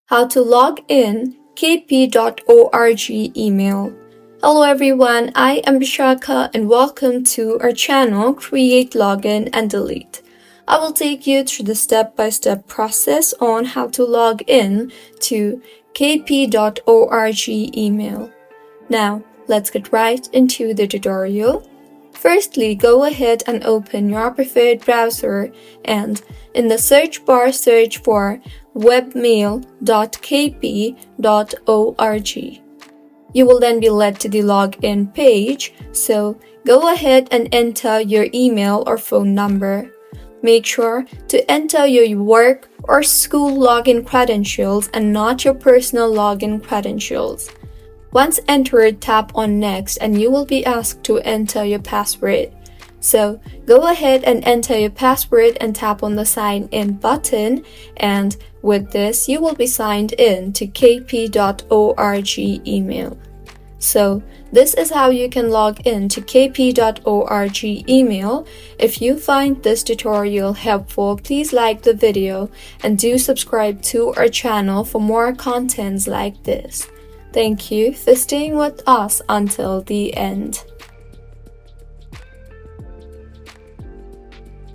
How to log in kp.org email. Hello everyone, I am Bishaka and welcome to our channel Create, Login and Delete. I will take you through the step-by-step process on how to log in to kp.org email. Now, let's get right into the tutorial. Firstly, go ahead and open your preferred browser and in the search bar search for webmail.kp.org. You will then be led to the login page, so go ahead and enter your email or phone number. Make sure to enter your work or school login credentials and not your personal login credentials. Once entered, tap on Next and you will be asked to enter your password. So go ahead and enter your password and tap on the Sign In button, and with this you will be signed in to kp.org email. So this is how you can log in to kp.org email. If you find this tutorial helpful, please like the video and do subscribe to our channel for more contents like this. Thank you for staying with us until the end.